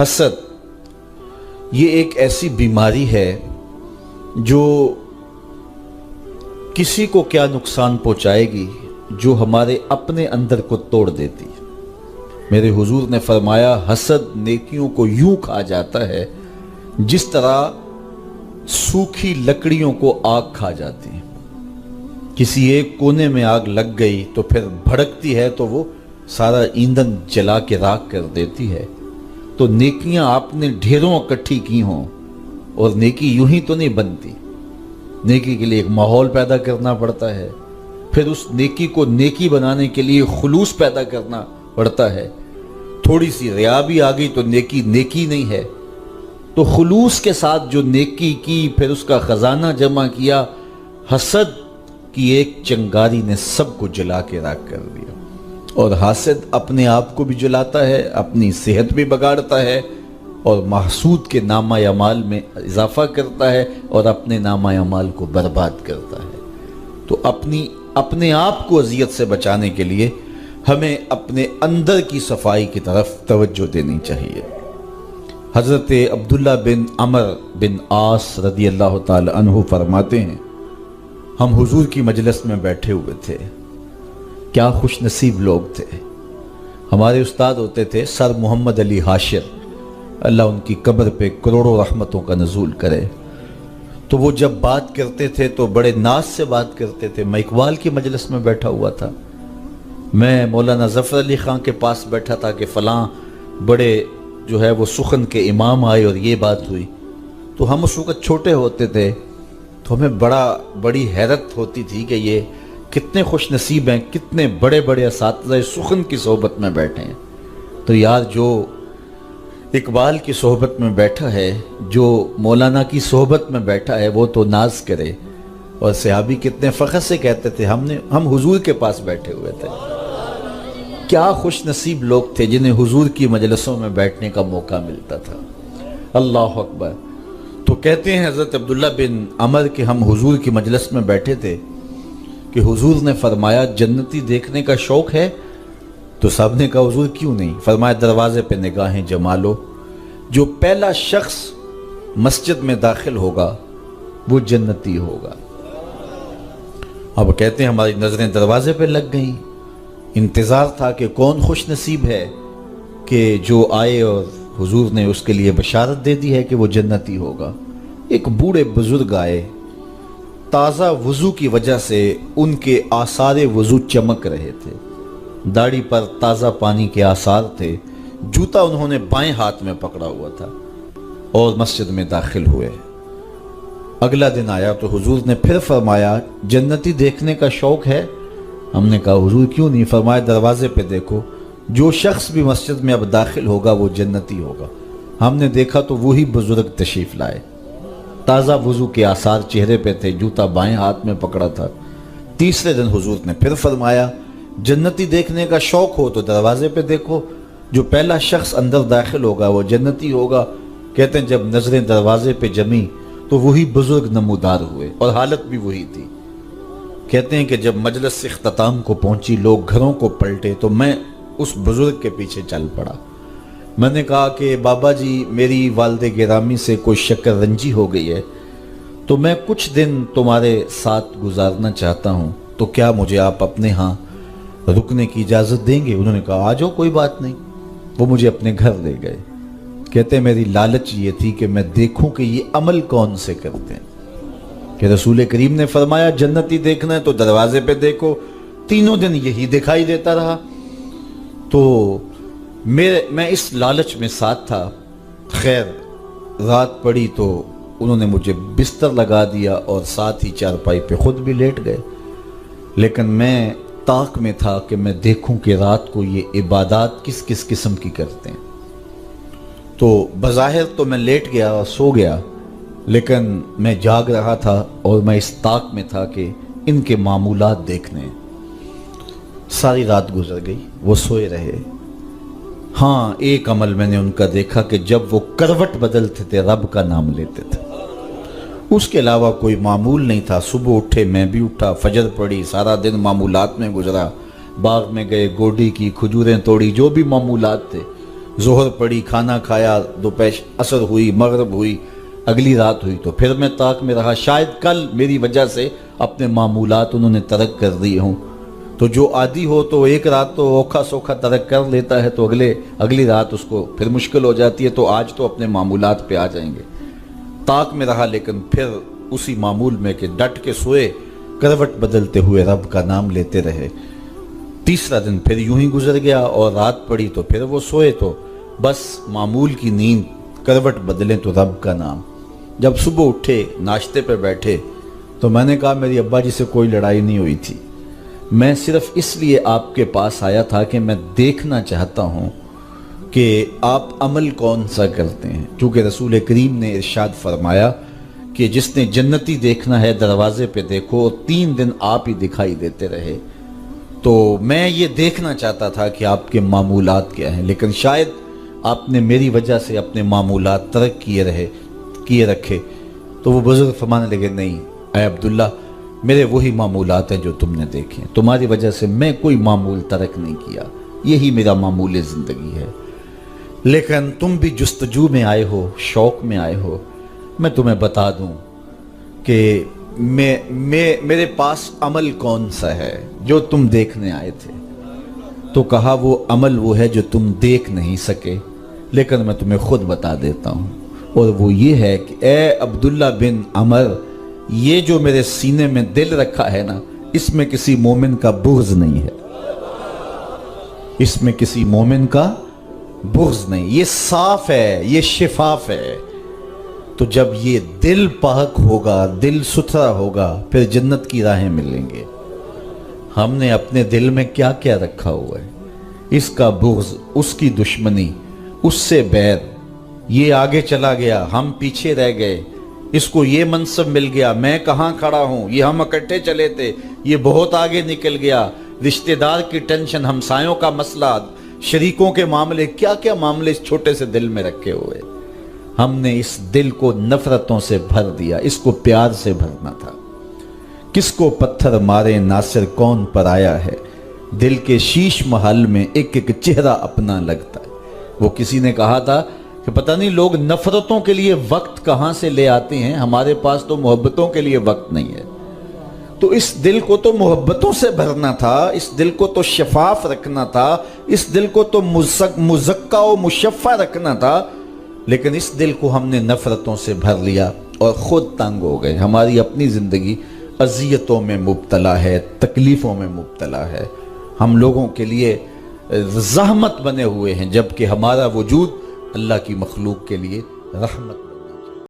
حسد یہ ایک ایسی بیماری ہے جو کسی کو کیا نقصان پہنچائے گی جو ہمارے اپنے اندر کو توڑ دیتی ہے۔ میرے حضور نے فرمایا حسد نیکیوں کو یوں کھا جاتا ہے جس طرح سوکھی لکڑیوں کو آگ کھا جاتی ہے۔ کسی ایک کونے میں آگ لگ گئی تو پھر بھڑکتی ہے تو وہ سارا ایندھن جلا کے راکھ کر دیتی ہے۔ تو نیکیاں آپ نے ڈھیروں اکٹھی کی ہوں اور نیکی یوں ہی تو نہیں بنتی، نیکی کے لیے ایک ماحول پیدا کرنا پڑتا ہے، پھر اس نیکی کو نیکی بنانے کے لیے خلوص پیدا کرنا پڑتا ہے۔ تھوڑی سی ریا بھی آ گئی تو نیکی نیکی نہیں ہے۔ تو خلوص کے ساتھ جو نیکی کی پھر اس کا خزانہ جمع کیا، حسد کی ایک چنگاری نے سب کو جلا کے راکھ کر دیا۔ اور حاسد اپنے آپ کو بھی جلاتا ہے، اپنی صحت بھی بگاڑتا ہے اور محسود کے نامہ اعمال میں اضافہ کرتا ہے اور اپنے نامہ اعمال کو برباد کرتا ہے۔ تو اپنے آپ کو اذیت سے بچانے کے لیے ہمیں اپنے اندر کی صفائی کی طرف توجہ دینی چاہیے۔ حضرت عبداللہ بن عمر بن عاص رضی اللہ تعالی عنہ فرماتے ہیں، ہم حضور کی مجلس میں بیٹھے ہوئے تھے، کیا خوش نصیب لوگ تھے۔ ہمارے استاد ہوتے تھے سر محمد علی حاشر، اللہ ان کی قبر پہ کروڑوں رحمتوں کا نزول کرے۔ تو وہ جب بات کرتے تھے تو بڑے ناز سے بات کرتے تھے۔ میں اقبال کی مجلس میں بیٹھا ہوا تھا، میں مولانا ظفر علی خان کے پاس بیٹھا تھا کہ فلاں بڑے جو ہے وہ سخن کے امام آئے اور یہ بات ہوئی۔ تو ہم اس وقت چھوٹے ہوتے تھے تو ہمیں بڑی حیرت ہوتی تھی کہ یہ کتنے خوش نصیب ہیں، کتنے بڑے بڑے اساتذہ سخن کی صحبت میں بیٹھے ہیں۔ تو یار جو اقبال کی صحبت میں بیٹھا ہے، جو مولانا کی صحبت میں بیٹھا ہے، وہ تو ناز کرے۔ اور صحابی کتنے فخر سے کہتے تھے ہم حضور کے پاس بیٹھے ہوئے تھے۔ کیا خوش نصیب لوگ تھے جنہیں حضور کی مجلسوں میں بیٹھنے کا موقع ملتا تھا۔ اللہ اکبر۔ تو کہتے ہیں حضرت عبداللہ بن عمر کہ ہم حضور کی مجلس میں بیٹھے تھے کہ حضور نے فرمایا جنتی دیکھنے کا شوق ہے؟ تو سب نے کہا حضور کیوں نہیں؟ فرمایا دروازے پہ نگاہیں جما لو، جو پہلا شخص مسجد میں داخل ہوگا وہ جنتی ہوگا۔ اب کہتے ہیں ہماری نظریں دروازے پہ لگ گئیں، انتظار تھا کہ کون خوش نصیب ہے کہ جو آئے اور حضور نے اس کے لیے بشارت دے دی ہے کہ وہ جنتی ہوگا۔ ایک بوڑھے بزرگ آئے، تازہ وضو کی وجہ سے ان کے آثار وضو چمک رہے تھے، داڑھی پر تازہ پانی کے آثار تھے، جوتا انہوں نے بائیں ہاتھ میں پکڑا ہوا تھا اور مسجد میں داخل ہوئے۔ اگلا دن آیا تو حضور نے پھر فرمایا جنتی دیکھنے کا شوق ہے؟ ہم نے کہا حضور کیوں نہیں؟ فرمایا دروازے پہ دیکھو، جو شخص بھی مسجد میں اب داخل ہوگا وہ جنتی ہوگا۔ ہم نے دیکھا تو وہی بزرگ تشریف لائے، تازہ وضو کے آثار چہرے پہ تھے، جوتا بائیں ہاتھ میں پکڑا تھا۔ تیسرے دن حضور نے پھر فرمایا جنتی دیکھنے کا شوق ہو تو دروازے پہ دیکھو، جو پہلا شخص اندر داخل ہوگا وہ جنتی ہوگا۔ کہتے ہیں جب نظریں دروازے پہ جمی تو وہی بزرگ نمودار ہوئے اور حالت بھی وہی تھی۔ کہتے ہیں کہ جب مجلس اختتام کو پہنچی، لوگ گھروں کو پلٹے تو میں اس بزرگ کے پیچھے چل پڑا۔ میں نے کہا کہ بابا جی میری والد گرامی سے کوئی شکر رنجی ہو گئی ہے تو میں کچھ دن تمہارے ساتھ گزارنا چاہتا ہوں، تو کیا مجھے آپ اپنے ہاں رکنے کی اجازت دیں گے؟ انہوں نے کہا آ جاؤ، کوئی بات نہیں۔ وہ مجھے اپنے گھر لے گئے۔ کہتے ہیں میری لالچ یہ تھی کہ میں دیکھوں کہ یہ عمل کون سے کرتے ہیں، کہ رسول کریم نے فرمایا جنتی دیکھنا ہے تو دروازے پہ دیکھو۔ تینوں دن یہی دکھائی دیتا رہا، تو میں اس لالچ میں ساتھ تھا۔ خیر رات پڑی تو انہوں نے مجھے بستر لگا دیا اور ساتھ ہی چارپائی پہ خود بھی لیٹ گئے، لیکن میں طاق میں تھا کہ میں دیکھوں کہ رات کو یہ عبادات کس کس قسم کی کرتے ہیں۔ تو بظاہر تو میں لیٹ گیا اور سو گیا، لیکن میں جاگ رہا تھا اور میں اس طاق میں تھا کہ ان کے معمولات دیکھنے۔ ساری رات گزر گئی، وہ سوئے رہے۔ ہاں ایک عمل میں نے ان کا دیکھا کہ جب وہ کروٹ بدلتے تھے رب کا نام لیتے تھے، اس کے علاوہ کوئی معمول نہیں تھا۔ صبح اٹھے، میں بھی اٹھا، فجر پڑی، سارا دن معمولات میں گزرا، باغ میں گئے، گوڈی کی، کھجوریں توڑی، جو بھی معمولات تھے، ظہر پڑی، کھانا کھایا، دوپہر عصر ہوئی، مغرب ہوئی، اگلی رات ہوئی، تو پھر میں طاق میں رہا. شاید کل میری وجہ سے اپنے معمولات انہوں نے ترک کر دیے ہوں. تو جو عادی ہو تو ایک رات تو اوکھا سوکھا ترک کر لیتا ہے، تو اگلی رات اس کو پھر مشکل ہو جاتی ہے. تو آج تو اپنے معمولات پہ آ جائیں گے. طاق میں رہا، لیکن پھر اسی معمول میں کہ ڈٹ کے سوئے، کروٹ بدلتے ہوئے رب کا نام لیتے رہے. تیسرا دن پھر یوں ہی گزر گیا اور رات پڑی تو پھر وہ سوئے. تو بس معمول کی نیند، کروٹ بدلیں تو رب کا نام. جب صبح اٹھے، ناشتے پہ بیٹھے، تو میں نے کہا میری ابا جی سے کوئی لڑائی نہیں ہوئی تھی. میں صرف اس لیے آپ کے پاس آیا تھا کہ میں دیکھنا چاہتا ہوں کہ آپ عمل کون سا کرتے ہیں. کیونکہ رسول کریم نے ارشاد فرمایا کہ جس نے جنتی دیکھنا ہے دروازے پہ دیکھو، 3 دن آپ ہی دکھائی دیتے رہے. تو میں یہ دیکھنا چاہتا تھا کہ آپ کے معمولات کیا ہیں، لیکن شاید آپ نے میری وجہ سے اپنے معمولات ترک کیے رکھے. تو وہ بزرگ فرمانے لگے، نہیں اے عبداللہ، میرے وہی معمولات ہیں جو تم نے دیکھے. تمہاری وجہ سے میں کوئی معمول ترک نہیں کیا، یہی میرا معمول زندگی ہے. لیکن تم بھی جستجو میں آئے ہو، شوق میں آئے ہو. میں تمہیں بتا دوں کہ میرے پاس عمل کون سا ہے جو تم دیکھنے آئے تھے. تو کہا وہ عمل وہ ہے جو تم دیکھ نہیں سکے، لیکن میں تمہیں خود بتا دیتا ہوں. اور وہ یہ ہے کہ اے عبداللہ بن عمر، یہ جو میرے سینے میں دل رکھا ہے نا، اس میں کسی مومن کا بغض نہیں ہے. اس میں کسی مومن کا بغض نہیں، یہ صاف ہے، یہ شفاف ہے. تو جب یہ دل پاک ہوگا، دل ستھرا ہوگا، پھر جنت کی راہیں ملیں گے. ہم نے اپنے دل میں کیا کیا رکھا ہوا ہے؟ اس کا بغض، اس کی دشمنی، اس سے بیر. یہ آگے چلا گیا، ہم پیچھے رہ گئے. اس کو یہ منصب مل گیا، میں کہاں کھڑا ہوں. یہ ہم اکٹھے چلے تھے، یہ بہت آگے نکل گیا. رشتہ دار کی ٹینشن، ہمسایوں کا مسئلہ، شریکوں کے معاملے، کیا کیا معاملے اس چھوٹے سے دل میں رکھے ہوئے. ہم نے اس دل کو نفرتوں سے بھر دیا. اس کو پیار سے بھرنا تھا. کس کو پتھر مارے ناصر کون پر آیا ہے، دل کے شیش محل میں ایک ایک چہرہ اپنا لگتا ہے. وہ کسی نے کہا تھا کہ پتہ نہیں لوگ نفرتوں کے لیے وقت کہاں سے لے آتے ہیں، ہمارے پاس تو محبتوں کے لیے وقت نہیں ہے. تو اس دل کو تو محبتوں سے بھرنا تھا، اس دل کو تو شفاف رکھنا تھا، اس دل کو تو مزکا و مشفع رکھنا تھا. لیکن اس دل کو ہم نے نفرتوں سے بھر لیا اور خود تنگ ہو گئے. ہماری اپنی زندگی اذیتوں میں مبتلا ہے، تکلیفوں میں مبتلا ہے. ہم لوگوں کے لیے زحمت بنے ہوئے ہیں، جبکہ ہمارا وجود اللہ کی مخلوق کے لیے رحمت